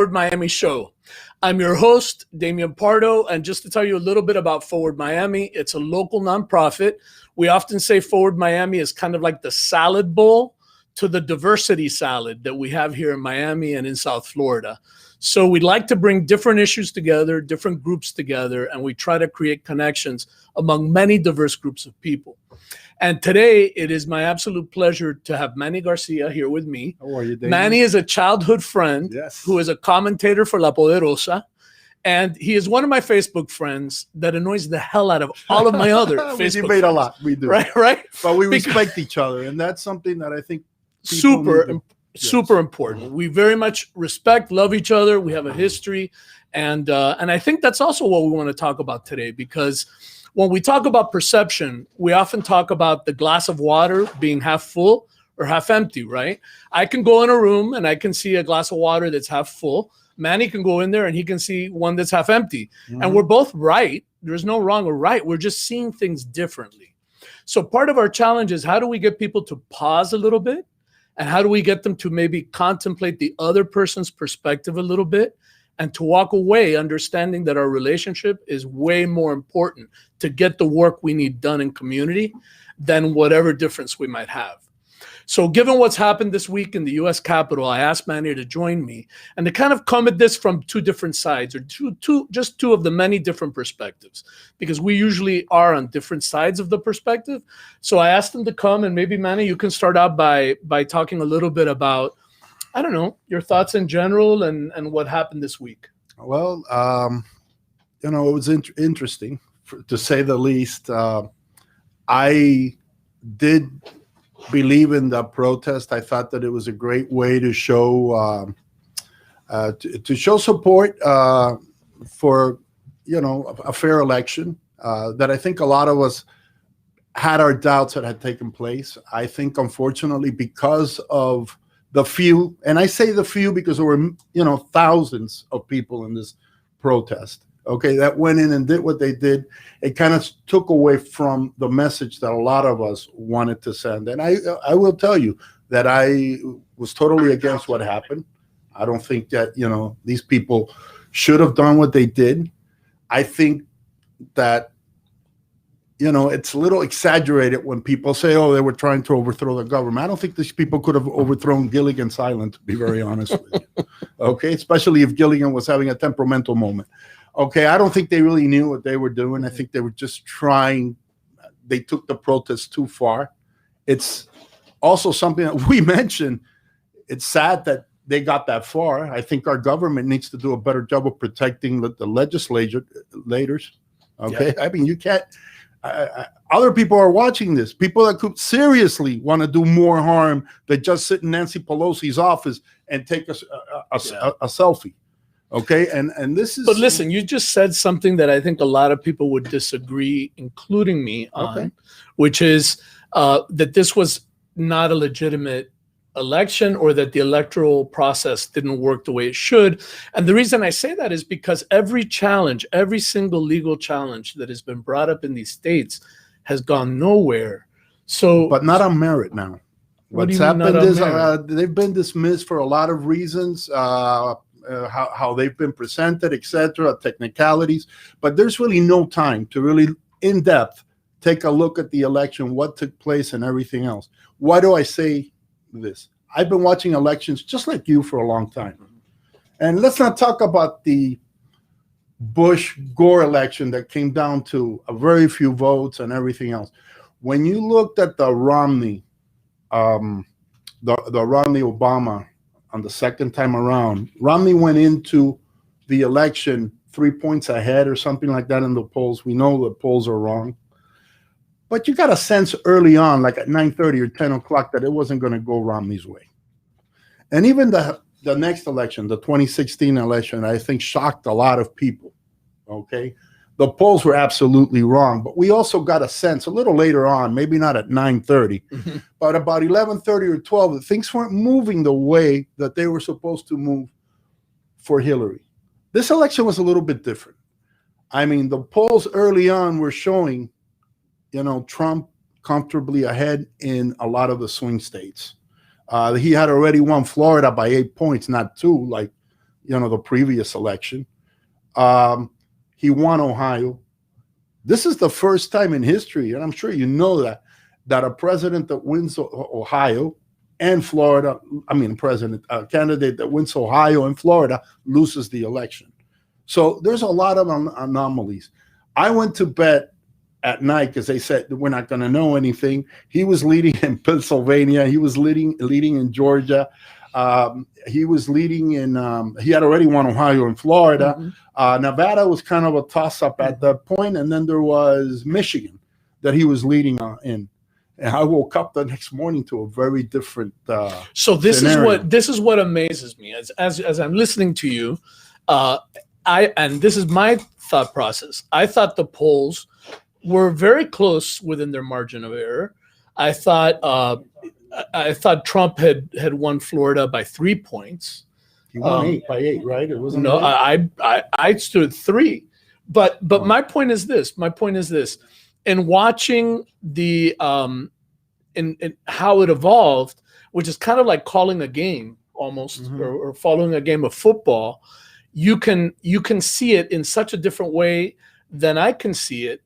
Forward Miami show. I'm your host, Damian Pardo, and just to tell you a little bit about Forward Miami, it's a local nonprofit. We often say Forward Miami is kind of like the salad bowl to the diversity salad that we have here in Miami and in South Florida. So we like to bring different issues together, different groups together, and we try to create connections among many diverse groups of people. And today, it is my absolute pleasure to have Manny Garcia here with me. How are you, David? Manny is a childhood friend who is a commentator for La Poderosa. And he is one of my Facebook friends that annoys the hell out of all of my other Facebook friends. We debate a lot. We do. Right? But we respect each other. And that's something that I think super important. We very much respect, love each other. We have a history. And I think that's also what we want to talk about today, because when we talk about perception, we often talk about the glass of water being half full or half empty, right? I can go in a room and I can see a glass of water that's half full. Manny can go in there and he can see one that's half empty. Mm-hmm. And we're both right. There's no wrong or right. We're just seeing things differently. So part of our challenge is, how do we get people to pause a little bit? And how do we get them to maybe contemplate the other person's perspective a little bit, and to walk away understanding that our relationship is way more important to get the work we need done in community than whatever difference we might have. So given what's happened this week in the U.S. Capitol, I asked Manny to join me and to kind of come at this from two different sides, or just two of the many different perspectives, because we usually are on different sides of the perspective. So I asked him to come, and maybe, Manny, you can start out by talking a little bit about, I don't know, your thoughts in general and what happened this week. Well, it was interesting, to say the least. I did believe in the protest. I thought that it was a great way to show support for a fair election. That I think a lot of us had our doubts that had taken place. I think, unfortunately, because of the few, and I say the few because there were, thousands of people in this protest, that went in and did what they did, it kind of took away from the message that a lot of us wanted to send. And I will tell you that I was totally against what happened. I don't think that, these people should have done what they did. I think that, it's a little exaggerated when people say, oh, they were trying to overthrow the government. I don't think these people could have overthrown Gilligan's Island, to be very honest with you. Especially if Gilligan was having a temperamental moment. I don't think they really knew what they were doing. I think they were just trying. They took the protest too far. It's also something that we mentioned. It's sad that they got that far. I think our government needs to do a better job of protecting the legislators. Yeah. I mean, you can't. Other people are watching this. People that could seriously want to do more harm than just sit in Nancy Pelosi's office and take a selfie. And this is. But listen, you just said something that I think a lot of people would disagree, including me, on, which is that this was not a legitimate election, or that the electoral process didn't work the way it should. And the reason I say that is because every single legal challenge that has been brought up in these states has gone nowhere. But not on merit now. What's happened is they've been dismissed for a lot of reasons. How they've been presented, etc., technicalities, but there's really no time to really in depth take a look at the election, what took place, and everything else. Why do I say this? I've been watching elections just like you for a long time, and let's not talk about the Bush-Gore election that came down to a very few votes and everything else. When you looked at the Romney, the Romney-Obama. On the second time around, Romney went into the election 3 points ahead or something like that in the polls. We know the polls are wrong. But you got a sense early on, like at 9:30 or 10 o'clock, that it wasn't going to go Romney's way. And even the next election, the 2016 election, I think shocked a lot of people. The polls were absolutely wrong, but we also got a sense a little later on, maybe not at 9:30, but about 11:30 or 12, that things weren't moving the way that they were supposed to move for Hillary. This election was a little bit different. I mean, the polls early on were showing, Trump comfortably ahead in a lot of the swing states. He had already won Florida by 8 points, not 2, like the previous election. He won Ohio. This is the first time in history, and I'm sure you know that a president that wins Ohio and Florida, a candidate that wins Ohio and Florida loses the election. So there's a lot of anomalies. I went to bed at night because they said we're not going to know anything. He was leading in Pennsylvania. He was leading in Georgia. He was leading in, he had already won Ohio and Florida. Mm-hmm. Nevada was kind of a toss-up at that point, and then there was Michigan that he was leading in. And I woke up the next morning to a very different So this scenario. this is what amazes me as I'm listening to you. And this is my thought process. I thought the polls were very close within their margin of error. I thought Trump had won Florida by 3 points. He won by eight, right? It wasn't. No, I stood 3. But my point is this. In watching the in how it evolved, which is kind of like calling a game almost, mm-hmm. or following a game of football, you can see it in such a different way than I can see it.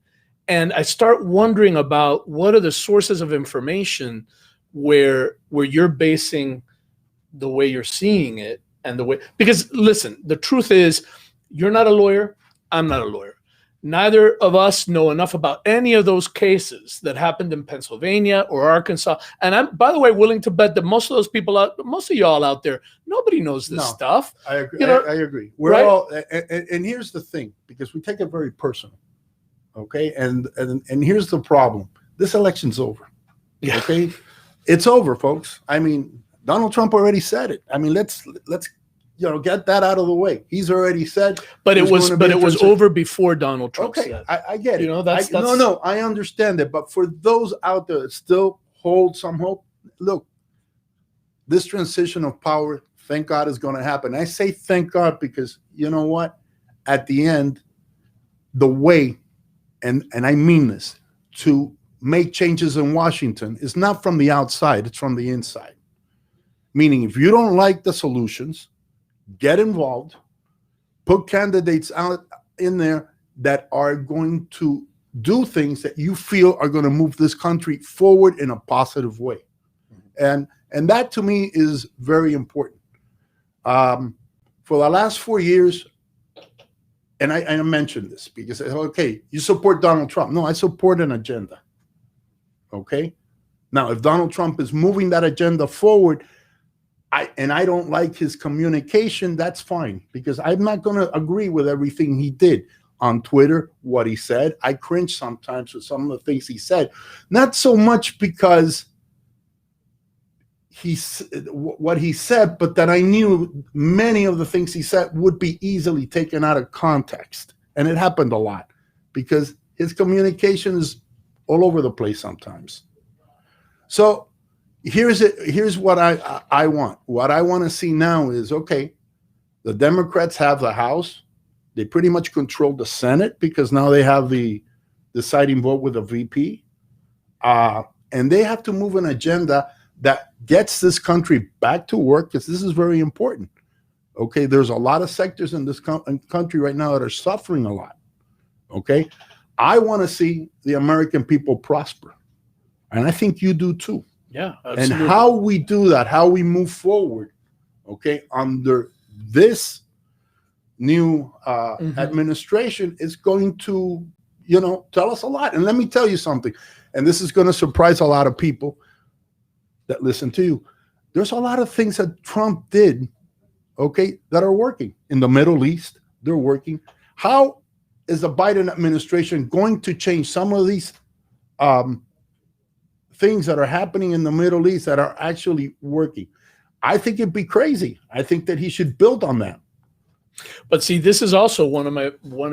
And I start wondering about what are the sources of information where you're basing the way you're seeing it and the way, because listen, the truth is you're not a lawyer. I'm not a lawyer. Neither of us know enough about any of those cases that happened in Pennsylvania or Arkansas. And I'm, by the way, willing to bet that most of those people most of y'all out there, nobody knows this stuff. I agree. I agree. We're right? all, and here's the thing, because we take it very personal. Okay. And here's the problem. This election's over. Yeah. Okay. It's over, folks. I mean, Donald Trump already said it. I mean, let's get that out of the way. He's already said. But it was over before Donald Trump said. I get it. That's no, I understand it. But for those out there that still hold some hope, look, this transition of power, thank God, is going to happen. I say thank God because you know what? At the end, the way, and I mean this, to make changes in Washington is not from the outside, it's from the inside. Meaning, if you don't like the solutions, get involved, put candidates out in there that are going to do things that you feel are going to move this country forward in a positive way. And that to me is very important. For the last 4 years, and I mentioned this because, okay, you support Donald Trump. No, I support an agenda. Okay? Now, if Donald Trump is moving that agenda forward, I don't like his communication, that's fine, because I'm not going to agree with everything he did on Twitter, what he said. I cringe sometimes with some of the things he said, not so much because what he said, but that I knew many of the things he said would be easily taken out of context. And it happened a lot because his communication is all over the place sometimes. So here's what I want. What I want to see now is, okay, the Democrats have the House. They pretty much control the Senate because now they have the deciding vote with a VP. And they have to move an agenda that gets this country back to work, because this is very important. Okay, there's a lot of sectors in this country right now that are suffering a lot. Okay, I want to see the American people prosper. And I think you do too. Yeah, absolutely. And how we do that, how we move forward, okay, under this new administration is going to, tell us a lot. And let me tell you something, and this is going to surprise a lot of people that listen to you. There's a lot of things that Trump did, okay, that are working. In the Middle East, they're working. How is the Biden administration going to change some of these things that are happening in the Middle East that are actually working? I think it'd be crazy. I think that he should build on that. But see, this is also one of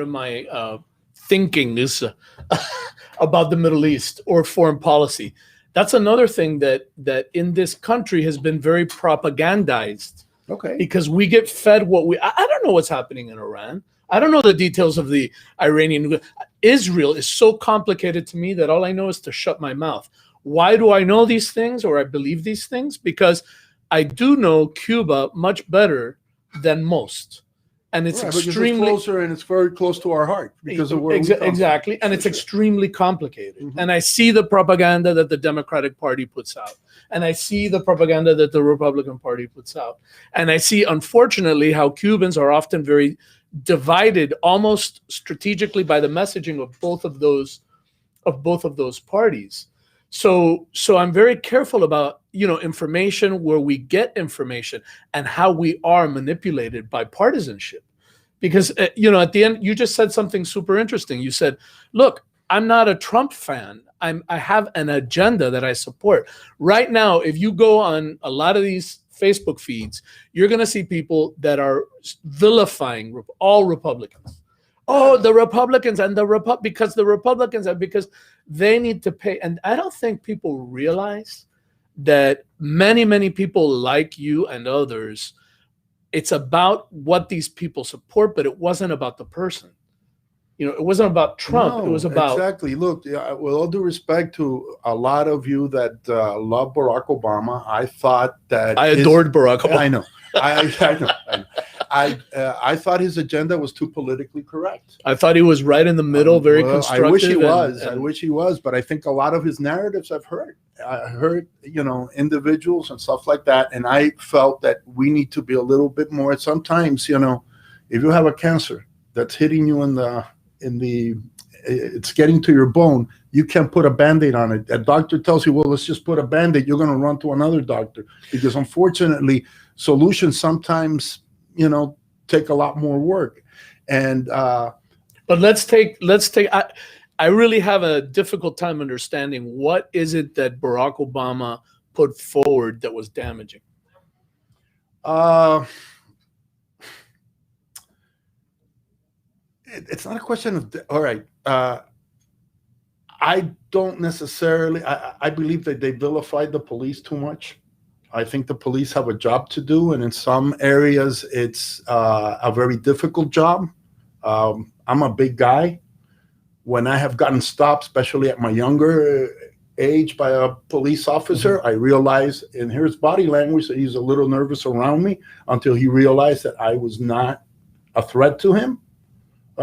my thinking is about the Middle East or foreign policy. That's another thing that in this country has been very propagandized. Okay. Because we get fed I don't know what's happening in Iran. I don't know the details of the Iranian. Israel is so complicated to me that all I know is to shut my mouth. Why do I know these things or I believe these things? Because I do know Cuba much better than most. And it's Right, because extremely it's closer and it's very close to our heart because of where we come from. exactly, and For it's sure. extremely complicated. Mhm. And I see the propaganda that the Democratic Party puts out, and I see the propaganda that the Republican Party puts out, and I see, unfortunately, how Cubans are often very divided, almost strategically, by the messaging of both of those parties. So I'm very careful about information, where we get information, and how we are manipulated by partisanship. Because at the end, you just said something super interesting. You said, "Look, I'm not a Trump fan. I have an agenda that I support." Right now, if you go on a lot of these Facebook feeds, you're going to see people that are vilifying all Republicans. Oh, the Republicans and because the Republicans and because they need to pay. And I don't think people realize that many people like you and others, it's about what these people support, but it wasn't about the person. It wasn't about Trump. No, It was about exactly. Look, yeah, with all due respect to a lot of you that love Barack Obama, I thought that I adored Barack Obama. I know. I thought his agenda was too politically correct. I thought he was right in the middle, very constructive. I wish he was. I wish he was, but I think a lot of his narratives I've heard. I heard, individuals and stuff like that, and I felt that we need to be a little bit more. Sometimes, if you have a cancer that's hitting you it's getting to your bone, you can't put a Band-Aid on it. A doctor tells you, well, let's just put a Band-Aid. You're going to run to another doctor because, unfortunately, solutions sometimes, take a lot more work. And but let's take. I really have a difficult time understanding what is it that Barack Obama put forward that was damaging. It's not a question of all right. I don't necessarily. I believe that they vilified the police too much. I think the police have a job to do, and in some areas, it's a very difficult job. I'm a big guy. When I have gotten stopped, especially at my younger age, by a police officer, I realized in his body language that he's a little nervous around me until he realized that I was not a threat to him,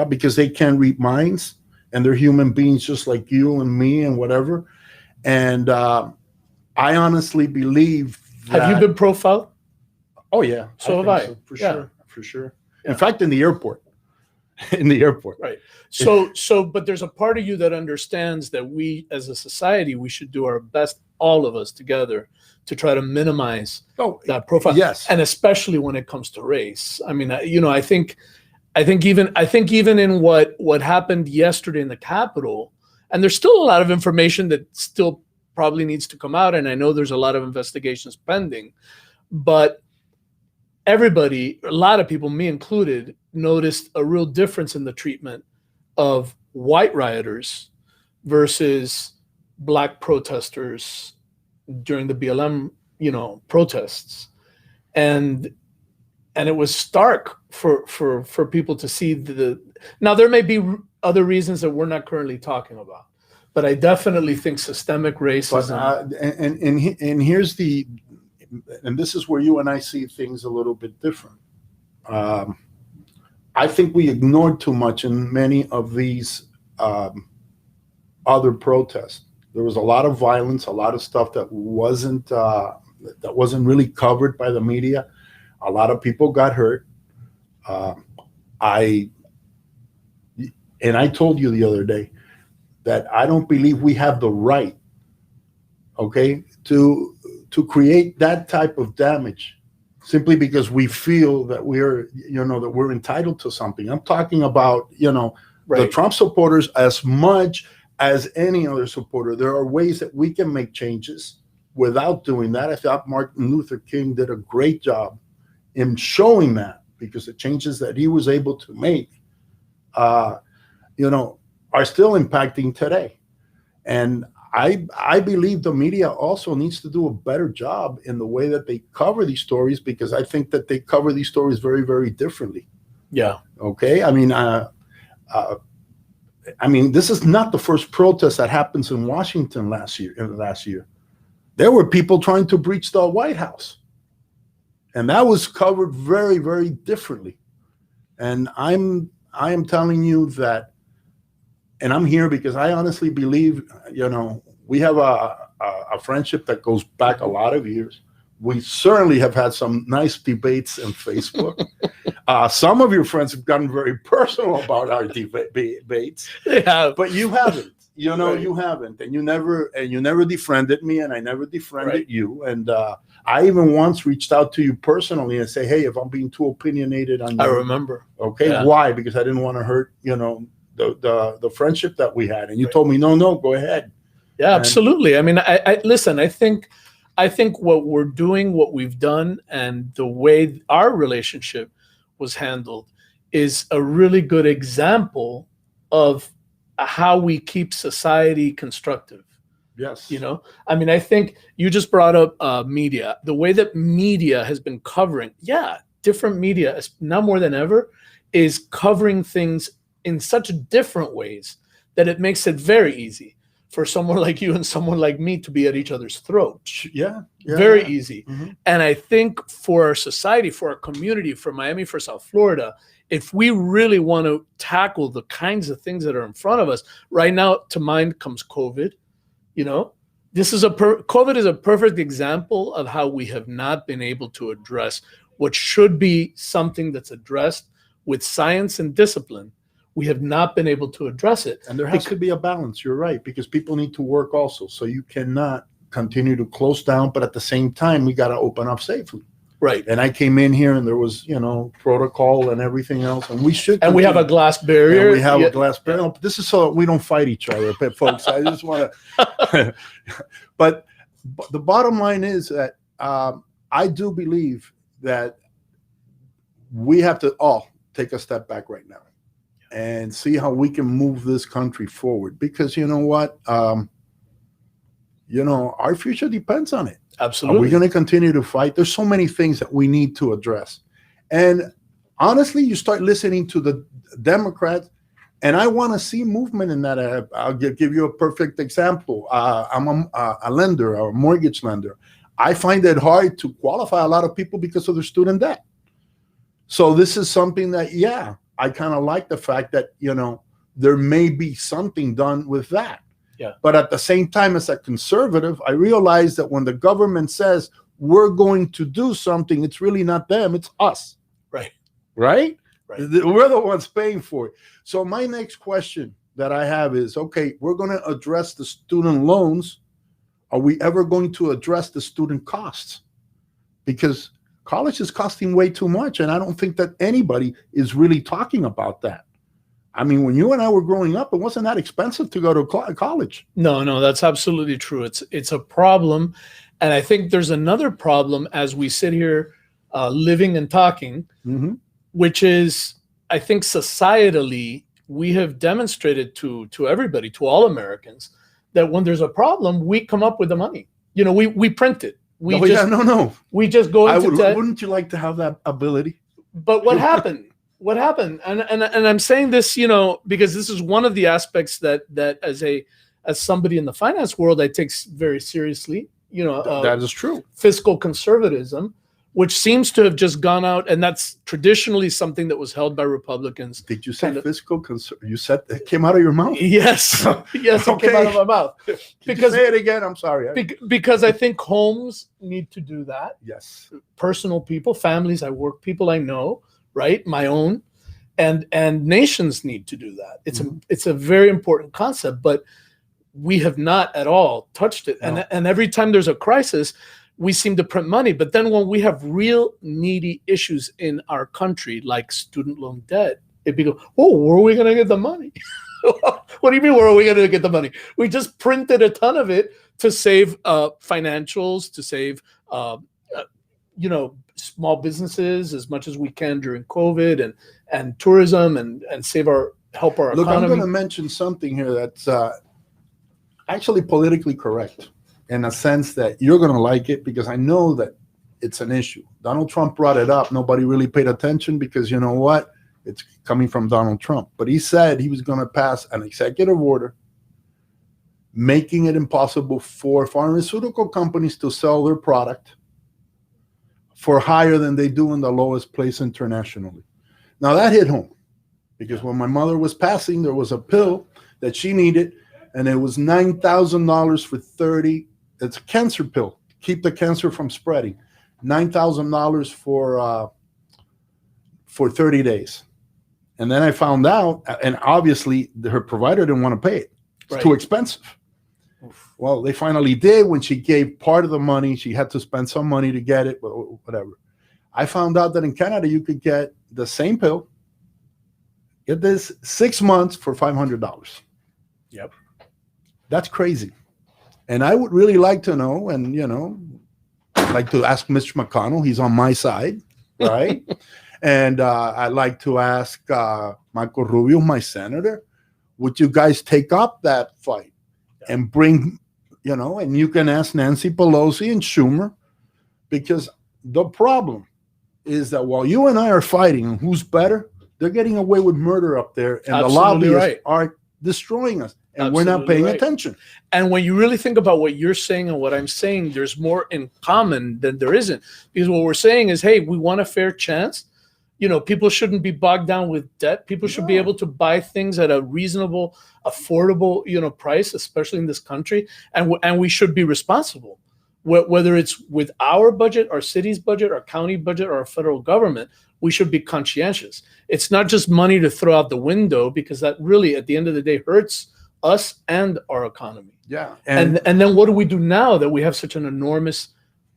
because they can read minds and they're human beings just like you and me and whatever. And I honestly believe that, have you been profiled? Oh, yeah. So have I. So, for sure. Yeah. In fact, in the airport. Right. So, but there's a part of you that understands that we, as a society, we should do our best, all of us together, to try to minimize that profile. Yes. And especially when it comes to race. I mean, I think even in what happened yesterday in the Capitol, and there's still a lot of information that still probably needs to come out, and I know there's a lot of investigations pending, but everybody, a lot of people, me included, noticed a real difference in the treatment of white rioters versus black protesters during the BLM, protests. And it was stark for people to see now there may be other reasons that we're not currently talking about, but I definitely think systemic racism. But, and here's and this is where you and I see things a little bit different. I think we ignored too much in many of these other protests. There was a lot of violence, a lot of stuff that wasn't really covered by the media. A lot of people got hurt. I told you the other day that I don't believe we have the right, to create that type of damage simply because we feel that we're entitled to something. I'm talking about, Right. the Trump supporters as much as any other supporter. There are ways that we can make changes without doing that. I thought Martin Luther King did a great job in showing that, because the changes that he was able to make, are still impacting today. And I believe the media also needs to do a better job in the way that they cover these stories, because I think that they cover these stories very, very differently. Yeah. Okay. I mean, this is not the first protest that happens in Washington last year. There were people trying to breach the White House. And that was covered very, very differently. And I am telling you that, and I'm here because I honestly believe, we have a friendship that goes back a lot of years. We certainly have had some nice debates on Facebook. Some of your friends have gotten very personal about our debates. They have. But you haven't. Right. You haven't, and you never defriended me, and I never defriended Right. you. And I even once reached out to you personally and say, "Hey, if I'm being too opinionated on you," I remember. okay, Yeah. why? Because I didn't want to hurt, the friendship that we had. And you Right. told me, no, go ahead. Yeah, And- absolutely. I mean, I listen. I think what we're doing, what we've done, and the way our relationship was handled is a really good example of how we keep society constructive. Yes. I mean, I think you just brought up media. The way that media has been covering, different media now more than ever is covering things in such different ways that it makes it very easy for someone like you and someone like me to be at each other's throats. Yeah. Very easy. Mhm. And I think for our society, for our community, for Miami, for South Florida, if we really want to tackle the kinds of things that are in front of us right now, to mind comes COVID. This is COVID is a perfect example of how we have not been able to address what should be something that's addressed with science and discipline. We have not been able to address it. And there has to be a balance. You're right, because people need to work also. So you cannot continue to close down, but at the same time, we got to open up safely. Right. And I came in here and there was, protocol and everything else. And we should. And we have a glass barrier. And we have a glass barrier. No, this is so that we don't fight each other, but folks. I just want to. But the bottom line is that I do believe that we have to all take a step back right now and see how we can move this country forward. Because you know what? Our future depends on it. Absolutely. Are we going to continue to fight? There's so many things that we need to address. And honestly, you start listening to the Democrats, and I want to see movement in that. I'll give you a perfect example. I'm a lender, a mortgage lender. I find it hard to qualify a lot of people because of their student debt. So this is something that, I kind of like the fact that, there may be something done with that. Yeah. But at the same time, as a conservative, I realize that when the government says we're going to do something, it's really not them, it's us. Right. Right? Right. We're the ones paying for it. So my next question that I have is, okay, we're going to address the student loans. Are we ever going to address the student costs? Because college is costing way too much, and I don't think that anybody is really talking about that. I mean, when you and I were growing up, it wasn't that expensive to go to college. No, that's absolutely true. It's a problem. And I think there's another problem as we sit here living and talking, Mm-hmm. which is, I think societally, we have demonstrated to everybody, to all Americans, that when there's a problem, we come up with the money. We print it. We just go into debt. Wouldn't you like to have that ability? But what happened? What happened? And I'm saying this, because this is one of the aspects that as somebody in the finance world, I take very seriously. That is true. Fiscal conservatism, which seems to have just gone out, and that's traditionally something that was held by Republicans. Did you say fiscal conservatism? You said it came out of your mouth. Yes, yes, it came out of my mouth. Because say it again. I'm sorry. Because I think homes need to do that. Yes. Personal people, families, people I know. Right, my own, and nations need to do that. It's a very important concept, but we have not at all touched it. No. And every time there's a crisis, we seem to print money. But then when we have real needy issues in our country, like student loan debt, it be go, where are we going to get the money? What do you mean? Where are we going to get the money? We just printed a ton of it to save financials, to save small businesces as much as we can during COVID and tourism and help our Look, economy. I'm going to mention something here that's actually politically correct in a sense that you're going to like it, because I know that it's an issue. Donald Trump brought it up. Nobody really paid attention because you know what? It's coming from Donald Trump. But he said he was going to pass an executive order making it impossible for pharmaceutical companies to sell their product for higher than they do in the lowest place internationally. Now that hit home because when my mother was passing, there was a pill that she needed, and it was $9,000 for 30. It's a cancer pill, keep the cancer from spreading. $9,000 for 30 days. And then I found out, and obviously her provider didn't want to pay it. It's too expensive. Oof. Well, they finally did. When she gave part of the money, she had to spend some money to get it, but whatever. I found out that in Canada, you could get the same pill, get this, 6 months for $500. Yep. That's crazy. And I would really like to know, and, I'd like to ask Mr. McConnell. He's on my side, right? And I'd like to ask Marco Rubio, my senator, would you guys take up that fight and bring, and you can ask Nancy Pelosi and Schumer, because the problem is that while you and I are fighting and who's better, they're getting away with murder up there, and the lobbyists are destroying us, and we're not paying attention. And when you really think about what you're saying and what I'm saying, there's more in common than there isn't, because what we're saying is, hey, we want a fair chance. People shouldn't be bogged down with debt. People should be able to buy things at a reasonable, affordable, price, especially in this country. And we should be responsible, whether it's with our budget, our city's budget, our county budget, or our federal government. We should be conscientious. It's not just money to throw out the window, because that really, at the end of the day, hurts us and our economy. Yeah. And then what do we do now that we have such an enormous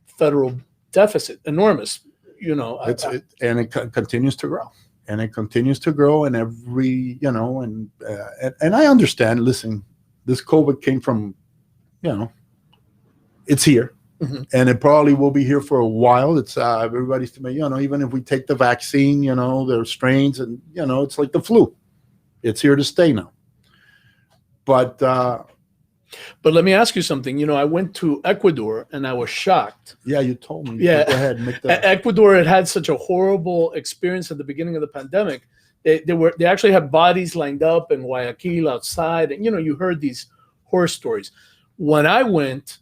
federal deficit? Enormous. It continues to grow, and it continues to grow, and every, and I understand. Listen, this COVID came from, it's here, and it probably will be here for a while. It's everybody's, even if we take the vaccine, there are strains, and it's like the flu. It's here to stay now. But let me ask you something. I went to Ecuador and I was shocked. Yeah, you told me. Yeah, go ahead. Ecuador had such a horrible experience at the beginning of the pandemic. They actually had bodies lined up in Guayaquil outside, and you heard these horror stories. When I went,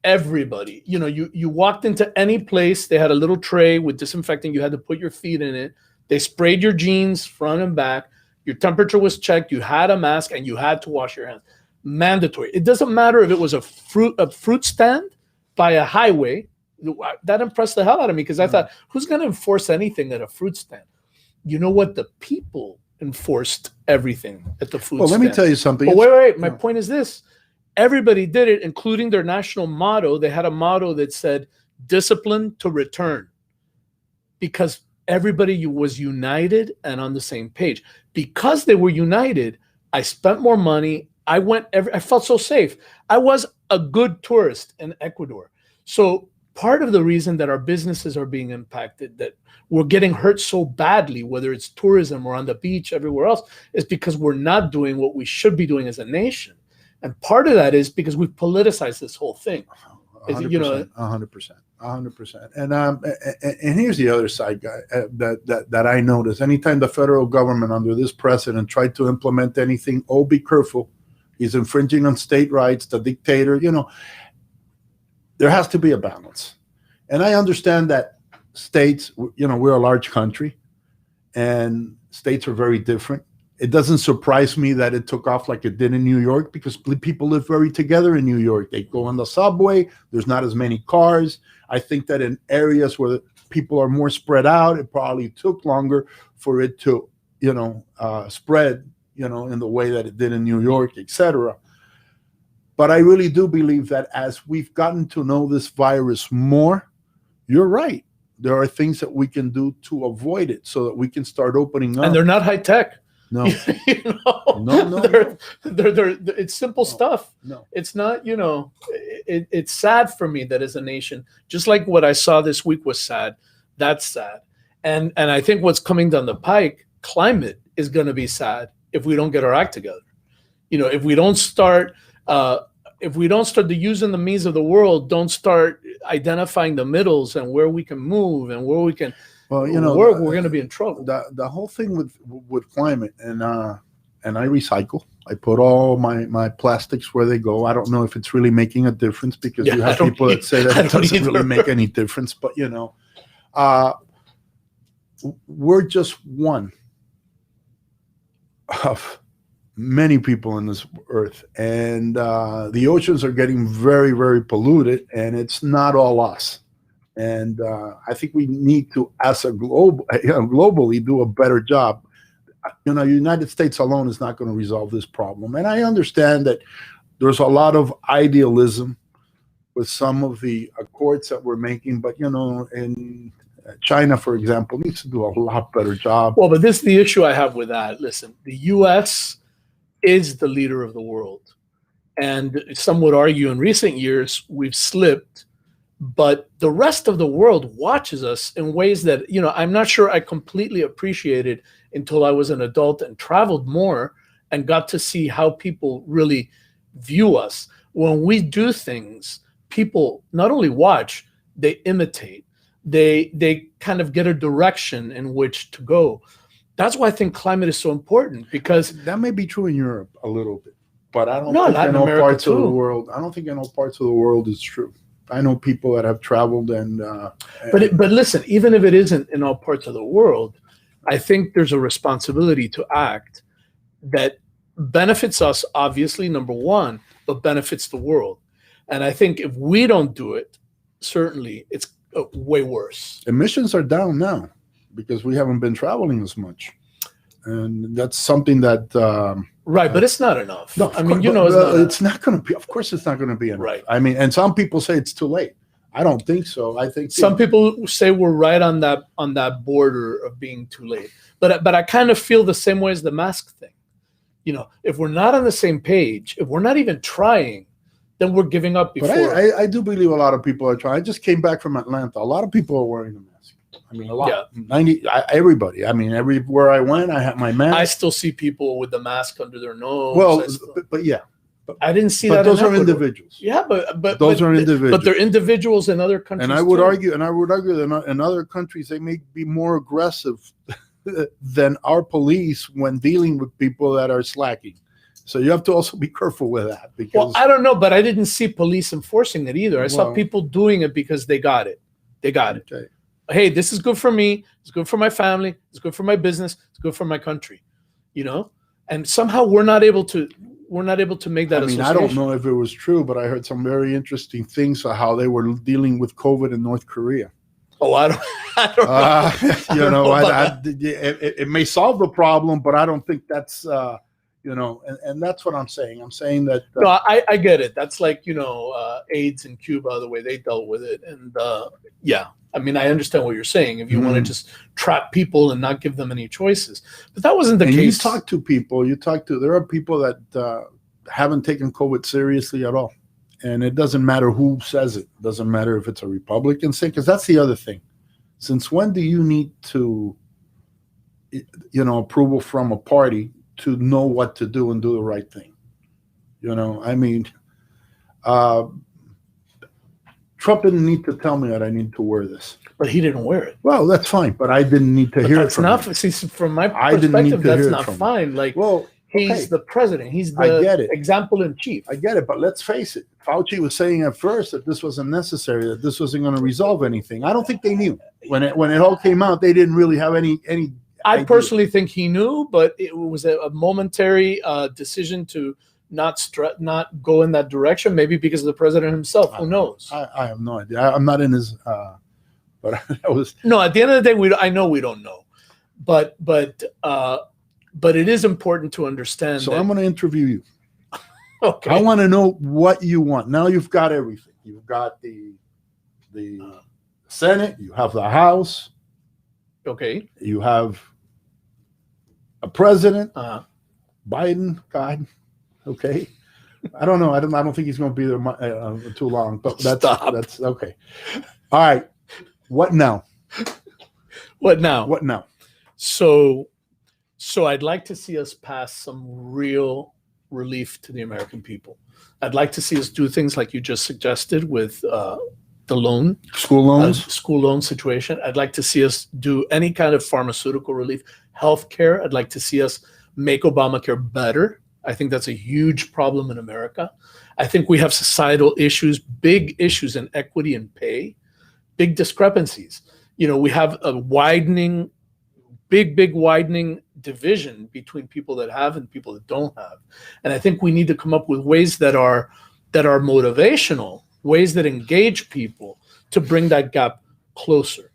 everybody, you walked into any place, they had a little tray with disinfectant. You had to put your feet in it. They sprayed your jeans front and back. Your temperature was checked. You had a mask, and you had to wash your hands. Mandatory. It doesn't matter if it was a fruit stand by a highway. That impressed the hell out of me, because I thought, who's going to enforce anything at a fruit stand? You know what? The people enforced everything at the food stand. Well, let me tell you something. But wait. My point is this. Everybody did it, including their national motto. They had a motto that said, discipline to return, because everybody was united and on the same page. Because they were united, I spent more money. I felt so safe. I was a good tourist in Ecuador. So part of the reason that our businesses are being impacted, that we're getting hurt so badly, whether it's tourism or on the beach, everywhere else, is because we're not doing what we should be doing as a nation. And part of that is because we've politicized this whole thing. 100%. 100%. And here's the other side, guy, that I notice. Anytime the federal government under this president tried to implement anything, be careful. He's infringing on state rights, the dictator, there has to be a balance. And I understand that states, we're a large country, and states are very different. It doesn't surprise me that it took off like it did in New York, because people live very together in New York. They go on the subway. There's not as many cars. I think that in areas where people are more spread out, it probably took longer for it to, spread, in the way that it did in New York, etc. But I really do believe that as we've gotten to know this virus more, you're right. There are things that we can do to avoid it, so that we can start opening up. And they're not high tech. No. No. It's simple stuff. No. It's not, it's sad for me that as a nation, just like what I saw this week was sad. That's sad. And I think what's coming down the pike, climate is going to be sad if we don't get our act together. If we don't start the use and the means of the world, don't start identifying the middles and where we can move and where we can work, we're going to be in trouble. The whole thing with climate, and I recycle. I put all my plastics where they go. I don't know if it's really making a difference, because you have people that say that it doesn't really make any difference. But we're just one of many people on this earth, and the oceans are getting very, very polluted, and it's not all us. And I think we need to, as a globally, do a better job. The United States alone is not going to resolve this problem. And I understand that there's a lot of idealism with some of the accords that we're making, but in China, for example, needs to do a lot better job. Well, but this is the issue I have with that. Listen, the U.S. is the leader of the world. And some would argue in recent years we've slipped, but the rest of the world watches us in ways that, I'm not sure I completely appreciated until I was an adult and traveled more and got to see how people really view us. When we do things, people not only watch, they imitate. They kind of get a direction in which to go. That's why I think climate is so important, because that may be true in Europe a little bit, but I don't No, think Latin in all America parts of the too. world. I don't think in all parts of the world it's true. I know people that have traveled and. But listen, even if it isn't in all parts of the world, I think there's a responsibility to act that benefits us, obviously, number one, but benefits the world. And I think if we don't do it, certainly it's way worse. Emissions are down now because we haven't been traveling as much, and that's something that. Right, but it's not enough. No, I mean, it's not going to be. Of course, it's not going to be enough. Right. I mean, and some people say it's too late. I don't think so. I think some people say we're right on that border of being too late. But I kind of feel the same way as the mask thing. If we're not on the same page, if we're not even trying, then we're giving up before. But I do believe a lot of people are trying. I just came back from Atlanta. A lot of people are wearing a mask. I mean, a lot. Yeah. Everybody. I mean, everywhere I went, I had my mask. I still see people with the mask under their nose. Well, but yeah. I didn't see but that. Those are individuals. Yeah, but those are individuals. But they're individuals in other countries. And I would argue that in other countries they may be more aggressive than our police when dealing with people that are slacking. So you have to also be careful with that. Because, well, I don't know, but I didn't see police enforcing it either. I saw people doing it because they got it. They got it. Okay. Hey, this is good for me. It's good for my family. It's good for my business. It's good for my country. And somehow we're not able to make that. I mean, I don't know if it was true, but I heard some very interesting things of how they were dealing with COVID in North Korea. Oh, I don't know. It may solve the problem, but I don't think that's and that's what I'm saying. I'm saying that. No, I get it. That's like AIDS in Cuba, the way they dealt with it, and I mean, I understand what you're saying. If you want to just trap people and not give them any choices, but that wasn't the case. You talk to people. There are people that haven't taken COVID seriously at all, and it doesn't matter who says it. It doesn't matter if it's a Republican saying, because that's the other thing. Since when do you need to, approval from a party to know what to do and do the right thing? I mean. Trump didn't need to tell me that I need to wear this. But he didn't wear it. Well, that's fine, but I didn't need to hear it from him. See, from my perspective, that's not fine. Like, he's the president. He's the example in chief. I get it, but let's face it. Fauci was saying at first that this wasn't necessary, that this wasn't going to resolve anything. I don't think they knew. When it all came out, they didn't really have any I personally think he knew, but it was a momentary decision to not go in that direction, maybe because of the president himself. Who knows? I have no idea. I'm not in his but that was no, at the end of the day, I know we don't know. But it is important to understand. So I'm going to interview you. Okay. I want to know what you want. Now you've got everything. You've got the Senate, you have the House. Okay. You have a president, Biden, God. Okay. I don't know. I don't think he's going to be there too long, but that's okay. All right. What now? What now? What now? So I'd like to see us pass some real relief to the American people. I'd like to see us do things like you just suggested with the school loan situation. I'd like to see us do any kind of pharmaceutical relief, healthcare. I'd like to see us make Obamacare better. I think that's a huge problem in America. I think we have societal issues, big issues in equity and pay, big discrepancies. we have a widening, big widening division between people that have and people that don't have. And I think we need to come up with ways that are motivational, ways that engage people to bring that gap closer.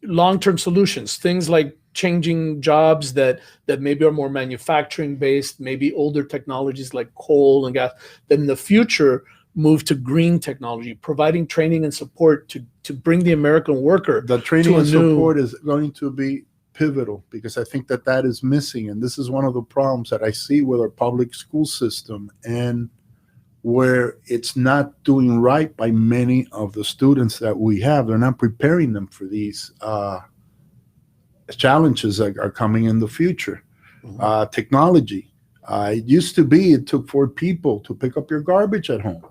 Long-term solutions, things like changing jobs that maybe are more manufacturing based, maybe older technologies like coal and gas, that in the future move to green technology, providing training and support to bring the American worker. The training and support is going to be pivotal, because I think that is missing. And this is one of the problems that I see with our public school system, and where it's not doing right by many of the students that we have. They're not preparing them for these challenges that are coming in the future. Technology. It used to be it took 4 people to pick up your garbage at home.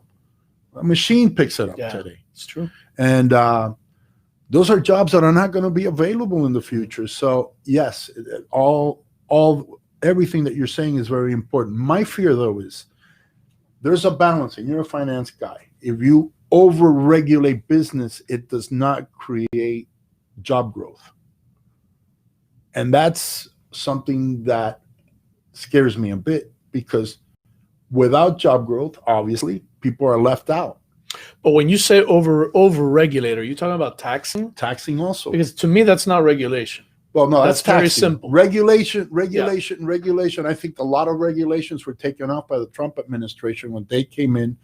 A machine picks it up today. It's true. And those are jobs that are not going to be available in the future. So yes, everything that you're saying is very important. My fear, though, is there's a balance, and you're a finance guy. If you over-regulate business, it does not create job growth. And that's something that scares me a bit, because without job growth, obviously, people are left out. But when you say over-regulate, are you talking about taxing? Taxing also. Because to me, that's not regulation. Well, no, that's very simple. Regulation. I think a lot of regulations were taken off by the Trump administration when they came in.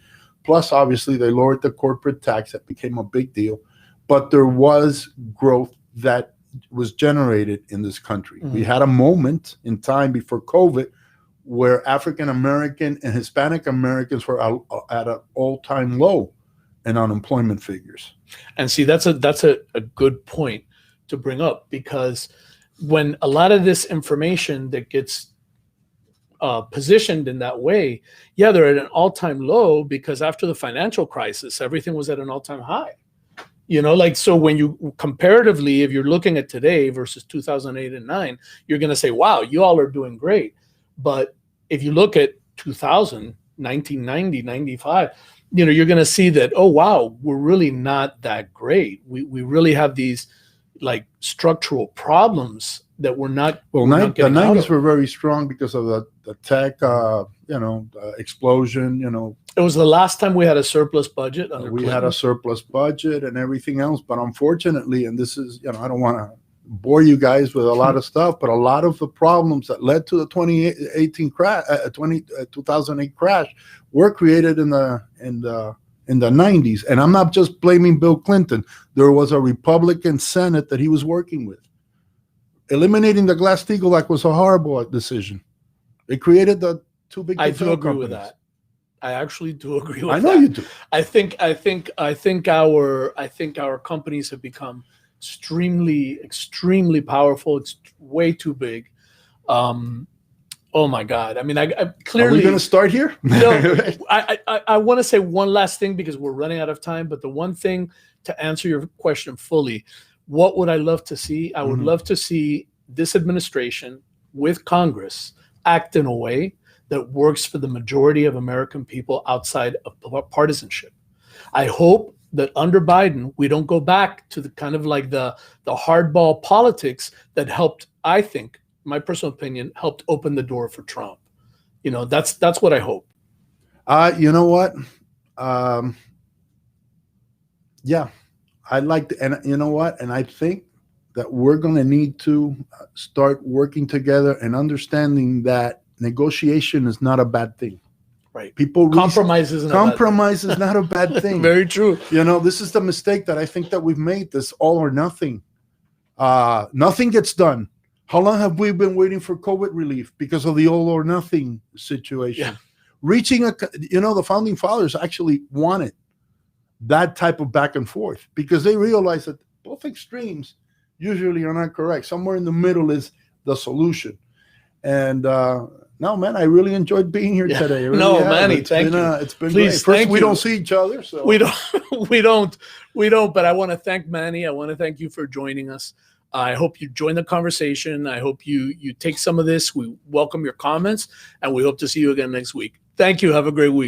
Plus, obviously, they lowered the corporate tax. That became a big deal. But there was growth that was generated in this country. We had a moment in time before COVID where African American and Hispanic Americans were at an all-time low in unemployment figures. And see, that's a good point to bring up, because when a lot of this information that gets positioned in that way, they're at an all-time low, because after the financial crisis, everything was at an all-time high. So when you comparatively, if you're looking at today versus 2008 and 9, you're going to say, wow, you all are doing great. But if you look at 2000, 1990, 95, you're going to see that, oh, wow, we're really not that great. We really have these like structural problems that we're not. Well, the 90s were very strong because of the tech, explosion. It was the last time we had a surplus budget. We had a surplus budget and everything else, but unfortunately, and this is, I don't want to bore you guys with a lot of stuff, but a lot of the problems that led to the 2008 crash were created in the 90s. And I'm not just blaming Bill Clinton. There was a Republican Senate that he was working with. Eliminating the Glass-Steagall Act was a horrible decision. It created the two big. I do agree with that. I actually do agree with that. I know you do. I think our companies have become extremely powerful. It's way too big. Oh my God. I mean, I clearly. Are we going to start here? No, I want to say one last thing, because we're running out of time. But the one thing, to answer your question fully, what would I love to see? I would love to see this administration with Congress act in a way that works for the majority of American people outside of partisanship. I hope that under Biden, we don't go back to the kind of like the hardball politics that helped, I think, my personal opinion, helped open the door for Trump. That's what I hope. You know what? Yeah, I'd like to, and you know what? And I think that we're going to need to start working together and understanding that negotiation is not a bad thing. Right. Compromise is not a bad thing. Very true. This is the mistake that I think that we've made, this all or nothing. Nothing gets done. How long have we been waiting for COVID relief because of the all or nothing situation? Yeah. The founding fathers actually wanted that type of back and forth, because they realized that both extremes usually are not correct. Somewhere in the middle is the solution. And no, man, I really enjoyed being here today. Really no, Manny, thank you. It's been great. First, we don't see each other, so we don't. But I want to thank Manny. I want to thank you for joining us. I hope you join the conversation. I hope you take some of this. We welcome your comments, and we hope to see you again next week. Thank you. Have a great week.